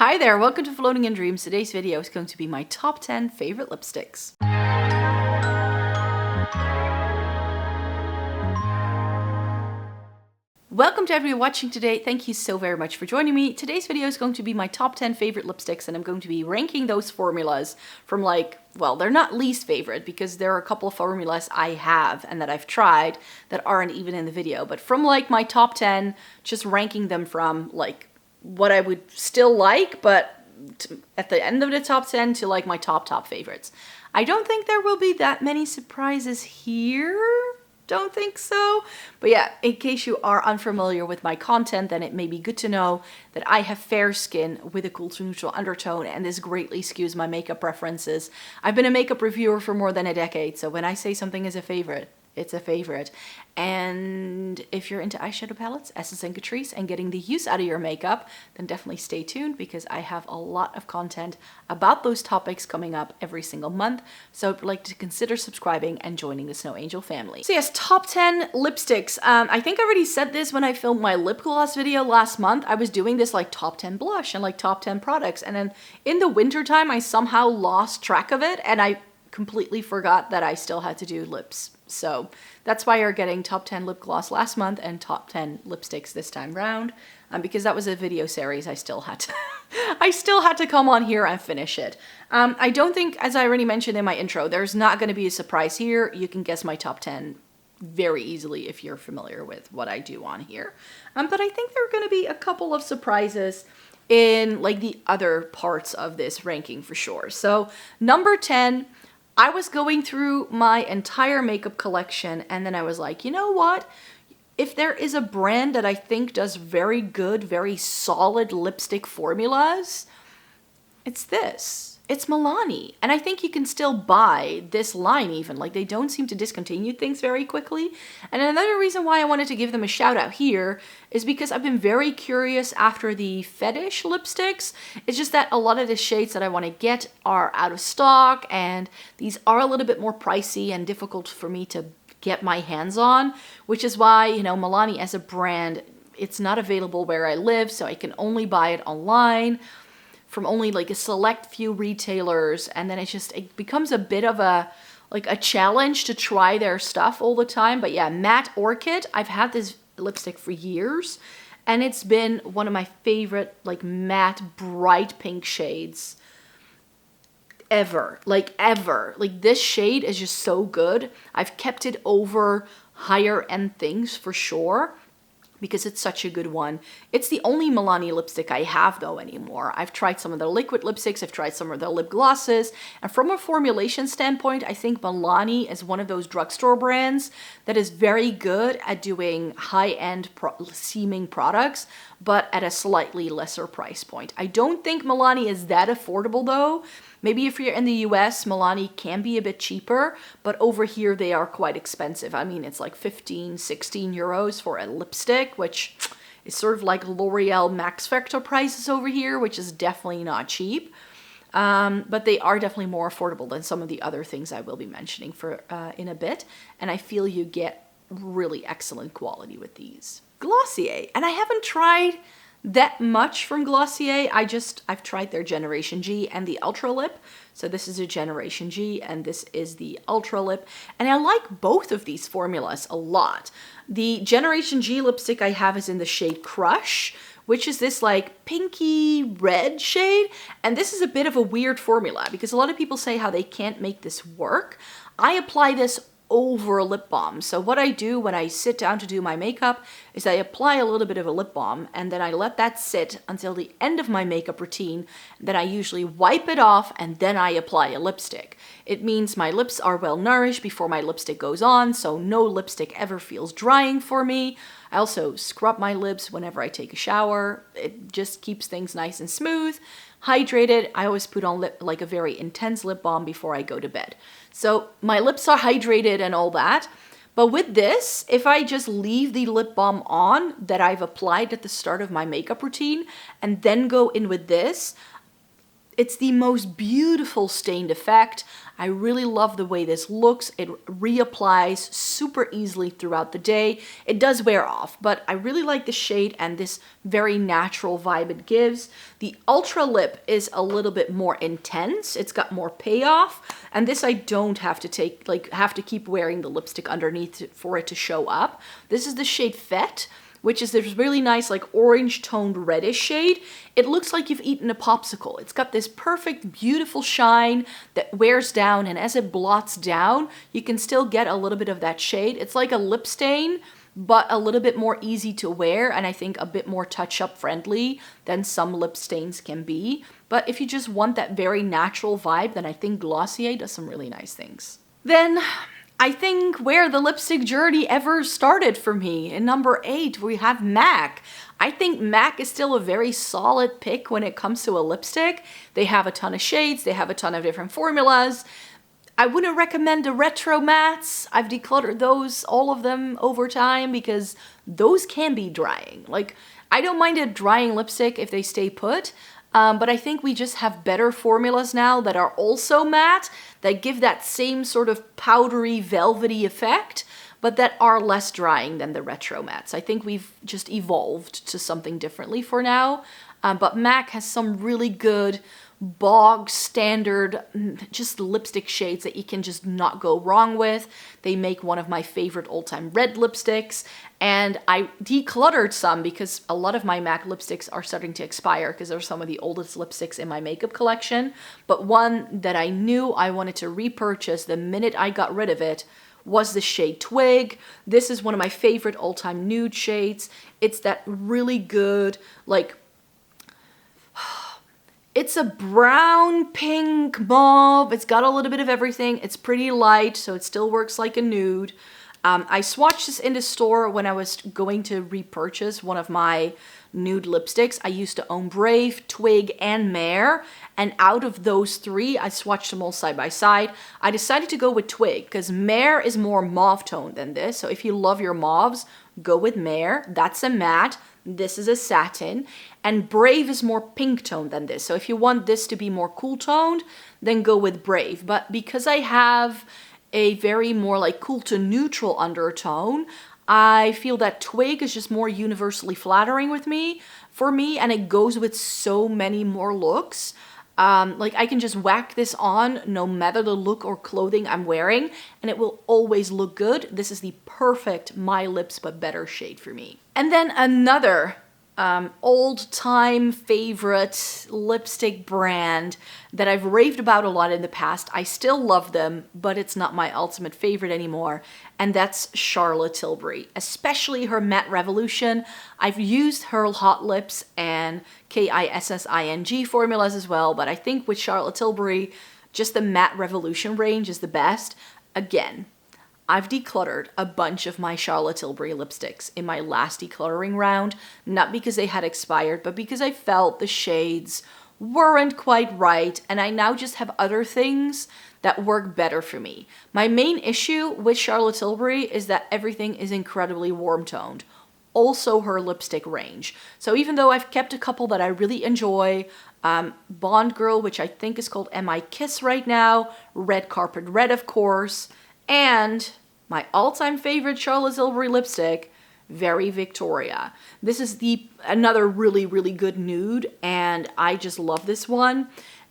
Hi there, welcome to Floating in Dreams. Today's video is going to be my top 10 favorite lipsticks. Welcome to everyone watching today. Thank you so very much for joining me. Today's video is going to be my top 10 favorite lipsticks, and I'm going to be ranking those formulas from well, they're not least favorite because there are a couple of formulas I have and that I've tried that aren't even in the video, but from my top 10, just ranking them from what I would still like, but at the end of the top 10 to my top favorites. I don't think there will be that many surprises here. Don't think so. But yeah, in case you are unfamiliar with my content, then it may be good to know that I have fair skin with a cool to neutral undertone, and this greatly skews my makeup preferences. I've been a makeup reviewer for more than a decade, so when I say something is a favorite, it's a favorite. And if you're into eyeshadow palettes, Essence and Catrice, and getting the use out of your makeup, then definitely stay tuned because I have a lot of content about those topics coming up every single month. So I'd like to consider subscribing and joining the Snow Angel family. So yes, top 10 lipsticks. I think I already said this when I filmed my lip gloss video last month. I was doing this top 10 blush and top 10 products. And then in the winter time, I somehow lost track of it and I completely forgot that I still had to do lips. So that's why you're getting top 10 lip gloss last month and top 10 lipsticks this time round, because that was a video series. I still had to come on here and finish it. I don't think, as I already mentioned in my intro, there's not going to be a surprise here. You can guess my top 10 very easily if you're familiar with what I do on here. But I think there are going to be a couple of surprises in the other parts of this ranking for sure. So number 10, I was going through my entire makeup collection and then I was like, you know what? If there is a brand that I think does very good, very solid lipstick formulas, it's this. It's Milani. And I think you can still buy this line even. They don't seem to discontinue things very quickly. And another reason why I wanted to give them a shout out here is because I've been very curious after the Fetish lipsticks. It's just that a lot of the shades that I want to get are out of stock, and these are a little bit more pricey and difficult for me to get my hands on, which is why, Milani as a brand, it's not available where I live, so I can only buy it online from only a select few retailers, and then it becomes a bit of a challenge to try their stuff all the time. But yeah, Matte Orchid, I've had this lipstick for years, and it's been one of my favorite matte bright pink shades ever. This shade is just so good. I've kept it over higher end things for sure, because it's such a good one. It's the only Milani lipstick I have though anymore. I've tried some of their liquid lipsticks, I've tried some of their lip glosses, and from a formulation standpoint, I think Milani is one of those drugstore brands that is very good at doing high-end seeming products, but at a slightly lesser price point. I don't think Milani is that affordable though. Maybe if you're in the US, Milani can be a bit cheaper, but over here they are quite expensive. I mean, it's 15, 16 euros for a lipstick, which is sort of like L'Oreal Max Factor prices over here, which is definitely not cheap. But they are definitely more affordable than some of the other things I will be mentioning in a bit. And I feel you get really excellent quality with these. Glossier, and I haven't tried that much from Glossier. I've tried their Generation G and the Ultralip. So this is a Generation G and this is the Ultralip. And I like both of these formulas a lot. The Generation G lipstick I have is in the shade Crush, which is this pinky red shade. And this is a bit of a weird formula because a lot of people say how they can't make this work. I apply this over a lip balm. So what I do when I sit down to do my makeup is I apply a little bit of a lip balm and then I let that sit until the end of my makeup routine. Then I usually wipe it off and then I apply a lipstick. It means my lips are well nourished before my lipstick goes on, so no lipstick ever feels drying for me. I also scrub my lips whenever I take a shower. It just keeps things nice and smooth. Hydrated, I always put on a very intense lip balm before I go to bed. So my lips are hydrated and all that. But with this, if I just leave the lip balm on that I've applied at the start of my makeup routine and then go in with this, It's the most beautiful stained effect. I really love the way this looks. It reapplies super easily throughout the day. It does wear off, but I really like the shade and this very natural vibe it gives. The Ultralip is a little bit more intense. It's got more payoff, and this I don't have to have to keep wearing the lipstick underneath for it to show up. This is the shade Fête, which is this really nice like orange toned reddish shade. It looks like you've eaten a popsicle. It's got this perfect, beautiful shine that wears down, and as it blots down, you can still get a little bit of that shade. It's like a lip stain, but a little bit more easy to wear, and I think a bit more touch-up friendly than some lip stains can be. But if you just want that very natural vibe, then I think Glossier does some really nice things. Then I think where the lipstick journey ever started for me, in number 8, we have MAC. I think MAC is still a very solid pick when it comes to a lipstick. They have a ton of shades, they have a ton of different formulas. I wouldn't recommend the retro mattes. I've decluttered those, all of them, over time because those can be drying. Like, I don't mind a drying lipstick if they stay put, but I think we just have better formulas now that are also matte, that give that same sort of powdery, velvety effect, but that are less drying than the retro mattes. I think we've just evolved to something differently for now, but MAC has some really good bog standard just lipstick shades that you can just not go wrong with. They make one of my favorite all-time red lipsticks, and I decluttered some because a lot of my MAC lipsticks are starting to expire because they're some of the oldest lipsticks in my makeup collection. But one that I knew I wanted to repurchase the minute I got rid of it was the shade Twig. This is one of my favorite all-time nude shades. It's that really good, like, it's a brown, pink, mauve. It's got a little bit of everything. It's pretty light, so it still works like a nude. I swatched this in the store when I was going to repurchase one of my nude lipsticks. I used to own Brave, Twig, and Mare, and out of those three, I swatched them all side by side. I decided to go with Twig because Mare is more mauve toned than this, so if you love your mauves, go with Mare. That's a matte. This is a satin, and Brave is more pink toned than this. So if you want this to be more cool toned, then go with Brave. But because I have a very more like cool to neutral undertone, I feel that Twig is just more universally flattering for me, and it goes with so many more looks. Like I can just whack this on no matter the look or clothing I'm wearing, and it will always look good. This is the perfect My Lips But Better shade for me. And then another old-time favorite lipstick brand that I've raved about a lot in the past. I still love them, but it's not my ultimate favorite anymore, and that's Charlotte Tilbury, especially her Matte Revolution. I've used her Hot Lips and KISSING formulas as well, but I think with Charlotte Tilbury, just the Matte Revolution range is the best. Again, I've decluttered a bunch of my Charlotte Tilbury lipsticks in my last decluttering round, not because they had expired, but because I felt the shades weren't quite right, and I now just have other things that work better for me. My main issue with Charlotte Tilbury is that everything is incredibly warm toned. Also her lipstick range. So even though I've kept a couple that I really enjoy, Bond Girl, which I think is called Am I Kiss right now, Red Carpet Red of course, and my all-time favorite Charlotte Tilbury lipstick, Very Victoria. This is another really, really good nude, and I just love this one.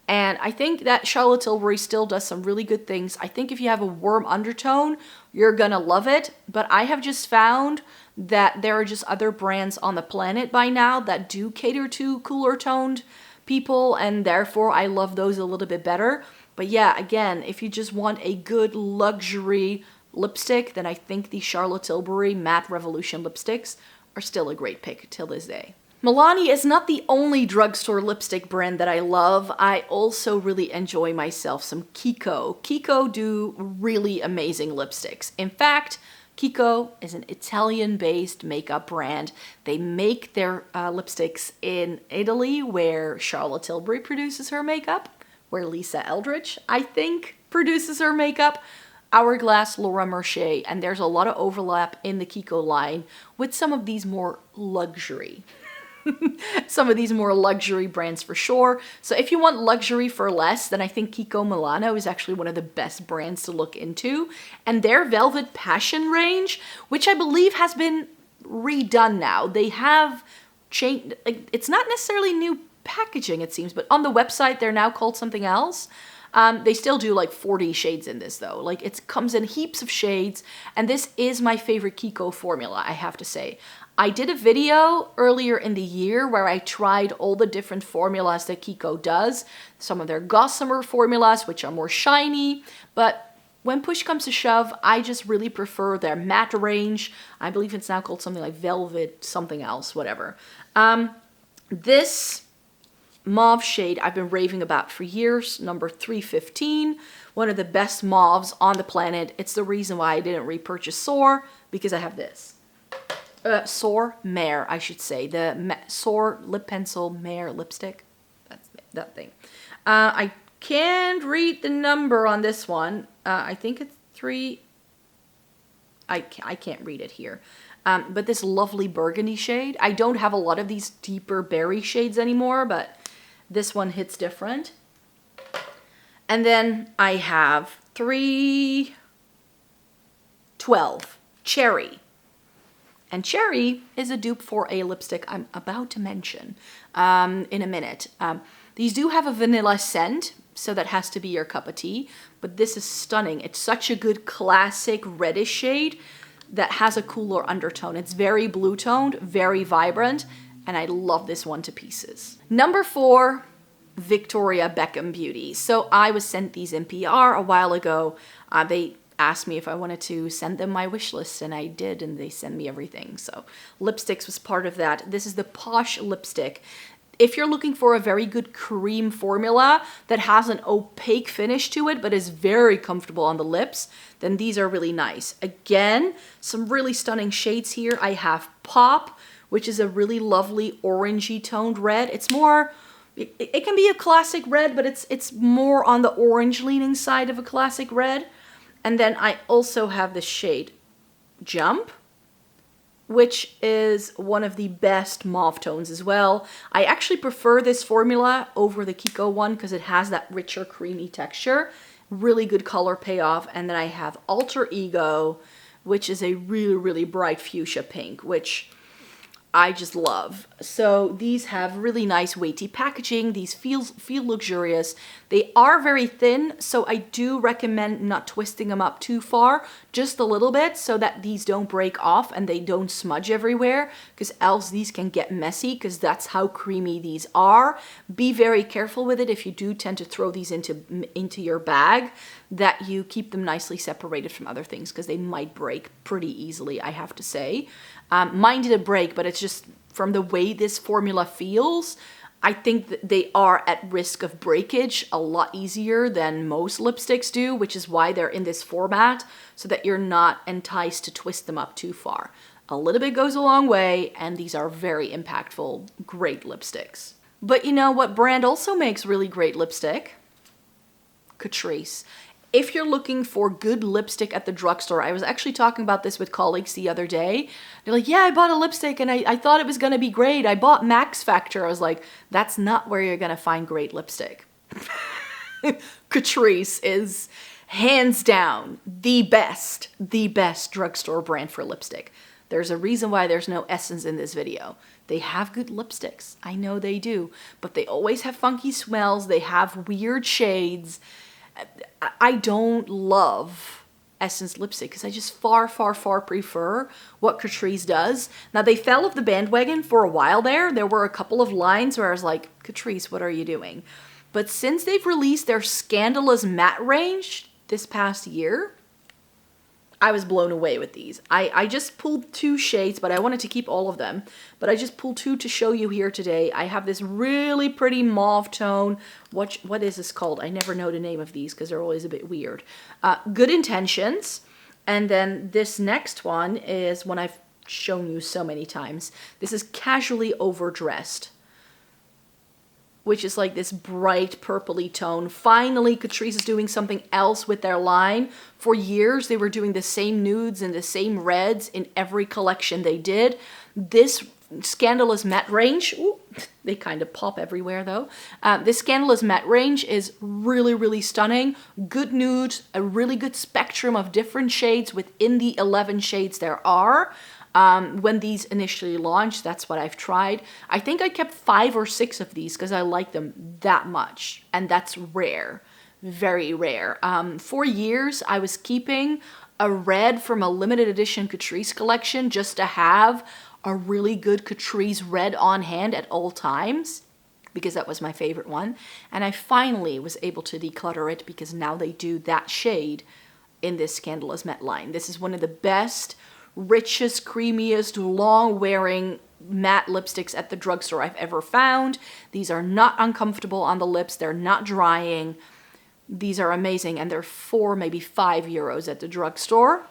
And I think that Charlotte Tilbury still does some really good things. I think if you have a warm undertone, you're gonna love it. But I have just found that there are just other brands on the planet by now that do cater to cooler toned people, and therefore I love those a little bit better. But yeah, again, if you just want a good luxury lipstick, then I think the Charlotte Tilbury Matte Revolution lipsticks are still a great pick till this day. Milani is not the only drugstore lipstick brand that I love. I also really enjoy myself some Kiko. Kiko do really amazing lipsticks. In fact, Kiko is an Italian-based makeup brand. They make their lipsticks in Italy, where Charlotte Tilbury produces her makeup, where Lisa Eldridge, I think, produces her makeup, Hourglass, Laura Mercier, and there's a lot of overlap in the Kiko line with some of these more luxury some of these more luxury brands for sure. So if you want luxury for less, then I think Kiko Milano is actually one of the best brands to look into. And their Velvet Passion range, which I believe has been redone now. They have changed, like, it's not necessarily new packaging it seems, but on the website they're now called something else. They still do like 40 shades in this though. Like it comes in heaps of shades, and this is my favorite Kiko formula, I have to say. I did a video earlier in the year where I tried all the different formulas that Kiko does. Some of their gossamer formulas, which are more shiny, but when push comes to shove, I just really prefer their matte range. I believe it's now called something like Velvet, something else, whatever. This mauve shade I've been raving about for years, number 315, one of the best mauves on the planet. It's the reason why I didn't repurchase Soar, because I have this. Soar Mare, I should say. The Soar Lip Pencil Mare lipstick. That's that thing. I can't read the number on this one. I think it's 3. I can't read it here. But this lovely burgundy shade. I don't have a lot of these deeper berry shades anymore, but this one hits different. And then I have 312 Cherry. And Cherry is a dupe for a lipstick I'm about to mention in a minute. These do have a vanilla scent, so that has to be your cup of tea. But this is stunning. It's such a good classic reddish shade that has a cooler undertone. It's very blue toned, very vibrant, and I love this one to pieces. Number 4, Victoria Beckham Beauty. So I was sent these in PR a while ago. They asked me if I wanted to send them my wish list, and I did, and they sent me everything. So lipsticks was part of that. This is the Posh lipstick. If you're looking for a very good cream formula that has an opaque finish to it but is very comfortable on the lips, then these are really nice. Again, some really stunning shades here. I have Pop, which is a really lovely orangey toned red. It's more, it can be a classic red, but it's more on the orange leaning side of a classic red. And then I also have the shade Jump, which is one of the best mauve tones as well. I actually prefer this formula over the Kiko one because it has that richer creamy texture. Really good color payoff. And then I have Alter Ego, which is a really, really bright fuchsia pink, which I just love. So these have really nice weighty packaging. These feel luxurious. They are very thin, so I do recommend not twisting them up too far, just a little bit, so that these don't break off and they don't smudge everywhere, because else these can get messy, because that's how creamy these are. Be very careful with it if you do tend to throw these into your bag, that you keep them nicely separated from other things, because they might break pretty easily, I have to say. Mine didn't break, but it's just from the way this formula feels, I think that they are at risk of breakage a lot easier than most lipsticks do, which is why they're in this format, so that you're not enticed to twist them up too far. A little bit goes a long way, and these are very impactful, great lipsticks. But you know what brand also makes really great lipstick? Catrice. If you're looking for good lipstick at the drugstore, I was actually talking about this with colleagues the other day. They're like, yeah, I bought a lipstick and I thought it was going to be great. I bought Max Factor. I was like, that's not where you're going to find great lipstick. Catrice is hands down the best drugstore brand for lipstick. There's a reason why there's no Essence in this video. They have good lipsticks. I know they do. But they always have funky smells. They have weird shades. I don't love Essence lipstick because I just far prefer what Catrice does. Now, they fell off the bandwagon for a while there. There were a couple of lines where I was like, Catrice, what are you doing? But since they've released their Scandalous Matte range this past year, I was blown away with these. I just pulled 2 shades, but I wanted to keep all of them. But I just pulled 2 to show you here today. I have this really pretty mauve tone. What is this called? I never know the name of these because they're always a bit weird. Good Intentions. And then this next one is one I've shown you so many times. This is Casually Overdressed, which is like this bright purpley tone. Finally, Catrice is doing something else with their line. For years, they were doing the same nudes and the same reds in every collection they did. This Scandalous Matte range. Ooh, they kind of pop everywhere though. This Scandalous Matte range is really, really stunning. Good nudes, a really good spectrum of different shades within the 11 shades there are. When these initially launched, that's what I've tried. I think I kept 5 or 6 of these because I like them that much, and that's rare, very rare. For years, I was keeping a red from a limited edition Catrice collection just to have a really good Catrice red on hand at all times, because that was my favorite one. And I finally was able to declutter it because now they do that shade in this Scandalous Matte line. This is one of the best, richest, creamiest, long-wearing matte lipsticks at the drugstore I've ever found. These are not uncomfortable on the lips. They're not drying. These are amazing, and they're 4, maybe 5 euros at the drugstore.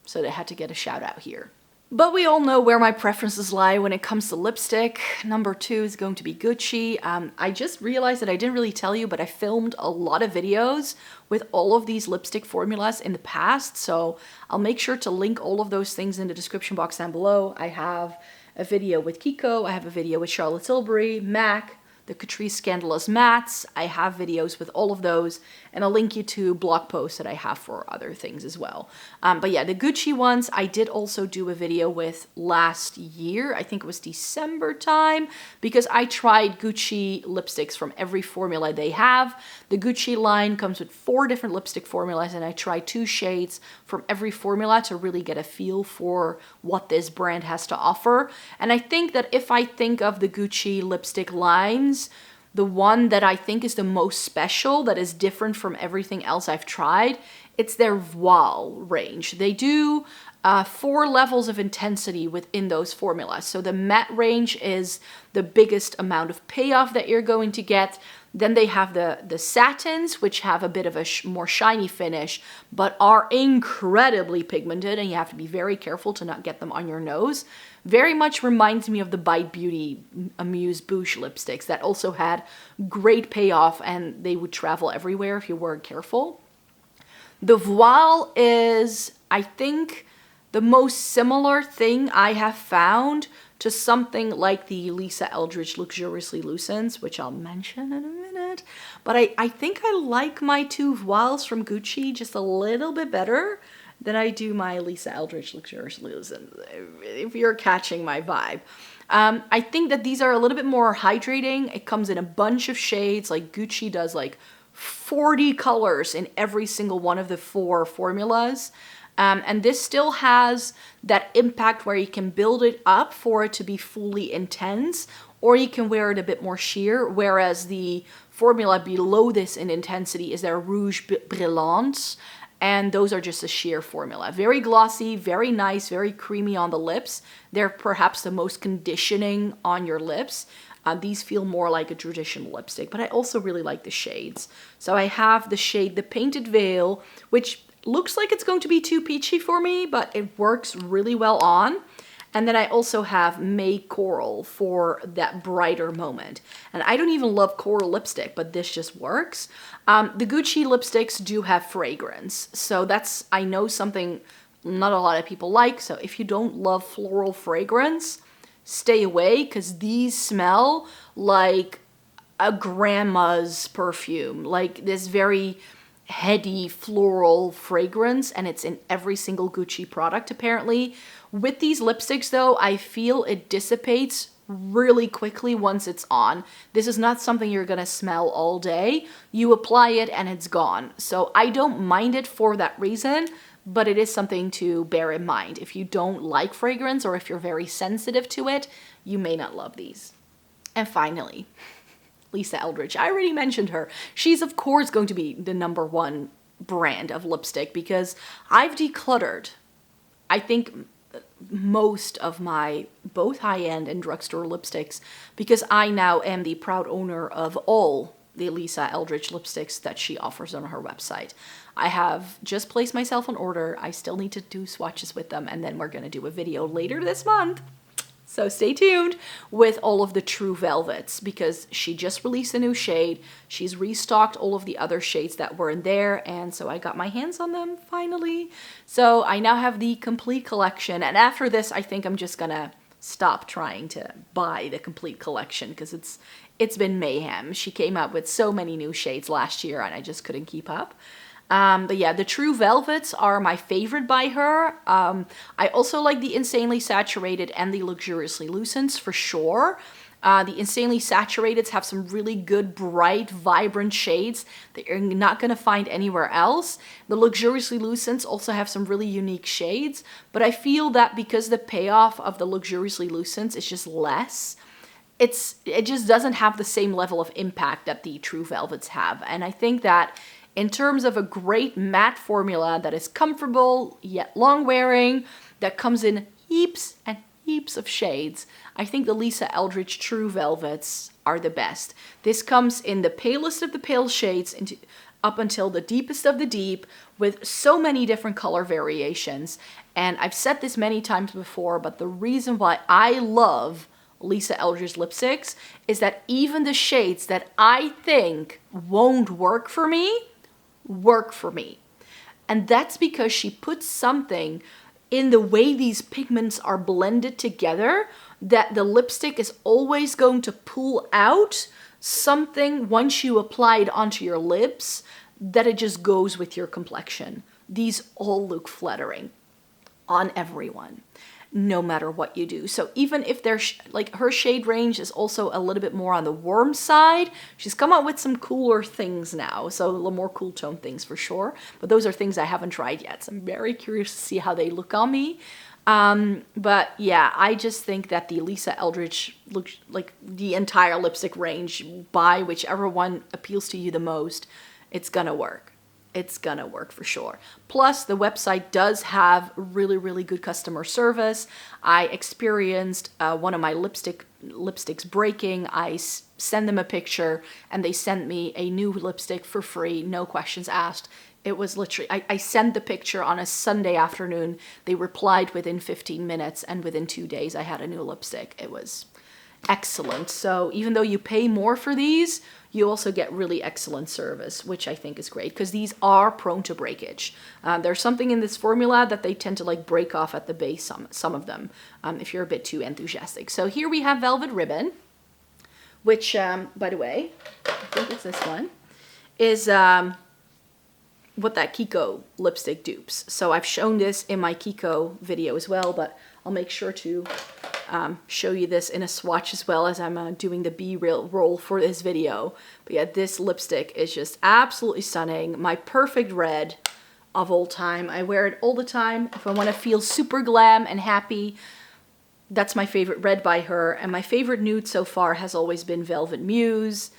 So they had to get a shout out here. But we all know where my preferences lie when it comes to lipstick. Number 2 is going to be Gucci. I just realized that I didn't really tell you, but I filmed a lot of videos with all of these lipstick formulas in the past. So I'll make sure to link all of those things in the description box down below. I have a video with Kiko. I have a video with Charlotte Tilbury, MAC, the Catrice Scandalous Mattes. I have videos with all of those, and I'll link you to blog posts that I have for other things as well. But yeah, the Gucci ones I did also do a video with last year. I think it was December time, because I tried Gucci lipsticks from every formula they have. The Gucci line comes with 4 different lipstick formulas, and I tried 2 shades from every formula to really get a feel for what this brand has to offer. And I think that if I think of the Gucci lipstick lines, the one that I think is the most special, that is different from everything else I've tried, it's their Voile range. They do 4 levels of intensity within those formulas. So the matte range is the biggest amount of payoff that you're going to get. Then they have the satins, which have a bit of a more shiny finish, but are incredibly pigmented, and you have to be very careful to not get them on your nose. Very much reminds me of the Bite Beauty Amuse Bouche lipsticks that also had great payoff, and they would travel everywhere if you weren't careful. The Voile is, I think, the most similar thing I have found to something like the Lisa Eldridge Luxuriously Lucens, which I'll mention in a minute. But I think I like my 2 Voiles from Gucci just a little bit better than I do my Lisa Eldridge Luxuriously Lucens, if you're catching my vibe. I think that these are a little bit more hydrating. It comes in a bunch of shades, like Gucci does like 40 colors in every single one of the 4 formulas. And this still has that impact where you can build it up for it to be fully intense, or you can wear it a bit more sheer, whereas the formula below this in intensity is their Rouge Brillante, and those are just a sheer formula. Very glossy, very nice, very creamy on the lips. They're perhaps the most conditioning on your lips. These feel more like a traditional lipstick, but I also really like the shades. So I have the shade The Painted Veil, which looks like it's going to be too peachy for me, but it works really well on. And then I also have May Coral for that brighter moment. And I don't even love coral lipstick, but this just works. The Gucci lipsticks do have fragrance. So that's, I know, something not a lot of people like. So if you don't love floral fragrance, stay away, because these smell like a grandma's perfume. Like this very heady floral fragrance, and it's in every single Gucci product apparently. With these lipsticks though, I feel it dissipates really quickly once it's on. This is not something you're gonna smell all day. You apply it and it's gone. So I don't mind it for that reason, but it is something to bear in mind. If you don't like fragrance, or if you're very sensitive to it, you may not love these. And finally, Lisa Eldridge. I already mentioned her. She's of course going to be the #1 brand of lipstick, because I've decluttered, I think, most of my both high-end and drugstore lipsticks, because I now am the proud owner of all the Lisa Eldridge lipsticks that she offers on her website. I have just placed myself an order. I still need to do swatches with them, and then we're going to do a video later this month. So stay tuned with all of the True Velvets, because she just released a new shade. She's restocked all of the other shades that were in there, and so I got my hands on them finally. So I now have the complete collection, and after this I think I'm just gonna stop trying to buy the complete collection because it's been mayhem. She came out with so many new shades last year and I just couldn't keep up. But yeah, the True Velvets are my favorite by her. I also like the Insanely Saturated and the Luxuriously Lucents for sure. The Insanely Saturateds have some really good, bright, vibrant shades that you're not going to find anywhere else. The Luxuriously Lucents also have some really unique shades, but I feel that because the payoff of the Luxuriously Lucents is just less, it just doesn't have the same level of impact that the True Velvets have. And I think that in terms of a great matte formula that is comfortable yet long wearing, that comes in heaps and heaps of shades, I think the Lisa Eldridge True Velvets are the best. This comes in the palest of the pale shades up until the deepest of the deep with so many different color variations. And I've said this many times before, but the reason why I love Lisa Eldridge lipsticks is that even the shades that I think won't work for me, work for me. And that's because she puts something in the way these pigments are blended together that the lipstick is always going to pull out something once you apply it onto your lips that it just goes with your complexion. These all look flattering on everyone, no matter what you do. So even if there's like her shade range is also a little bit more on the warm side, she's come out with some cooler things now. So a little more cool tone things for sure. But those are things I haven't tried yet. So I'm very curious to see how they look on me. But yeah, I just think that the Lisa Eldridge look like the entire lipstick range, buy whichever one appeals to you the most, it's gonna work. It's gonna work for sure. Plus, the website does have really, really good customer service. I experienced one of my lipsticks breaking. I sent them a picture and they sent me a new lipstick for free, no questions asked. It was literally, I sent the picture on a Sunday afternoon. They replied within 15 minutes and within 2 days I had a new lipstick. It was excellent. So even though you pay more for these, you also get really excellent service, which I think is great because these are prone to breakage. There's something in this formula that they tend to like break off at the base, some of them, if you're a bit too enthusiastic. So here we have Velvet Ribbon, which, by the way, I think it's this one, is what that Kiko lipstick dupes. So I've shown this in my Kiko video as well, but I'll make sure to show you this in a swatch as well as I'm doing the B-roll for this video. But yeah, this lipstick is just absolutely stunning. My perfect red of all time. I wear it all the time. If I want to feel super glam and happy, that's my favorite red by her. And my favorite nude so far has always been Velvet Muse.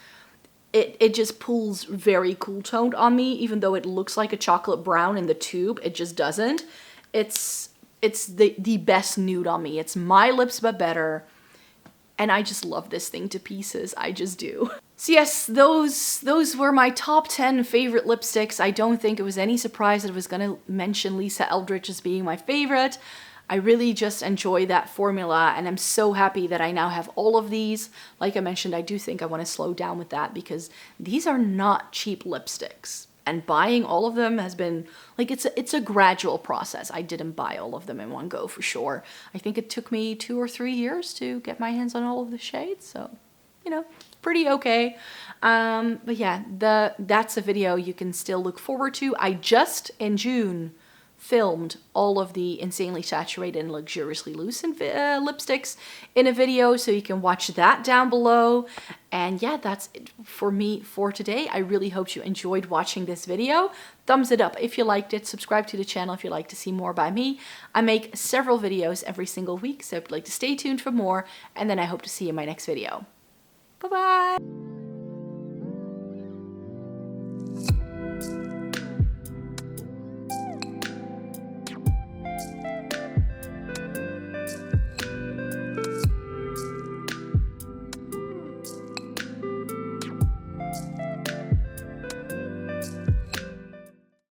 It just pulls very cool toned on me, even though it looks like a chocolate brown in the tube. It just doesn't. It's the best nude on me. It's my lips but better. And I just love this thing to pieces. I just do. So yes, those were my top 10 favorite lipsticks. I don't think it was any surprise that I was going to mention Lisa Eldridge as being my favorite. I really just enjoy that formula and I'm so happy that I now have all of these. Like I mentioned, I do think I want to slow down with that because these are not cheap lipsticks. And buying all of them has been, like, it's a gradual process. I didn't buy all of them in one go for sure. I think it took me 2 or 3 years to get my hands on all of the shades. So, you know, pretty okay. But yeah, that's a video you can still look forward to. I just, in June, filmed all of the Insanely Saturated and Luxuriously Lucent lipsticks in a video, so you can watch that down below. And yeah, that's it for me for today. I really hope you enjoyed watching this video. Thumbs it up if you liked it. Subscribe to the channel if you'd like to see more by me. I make several videos every single week, so if you'd like to stay tuned for more, and then I hope to see you in my next video. Bye-bye!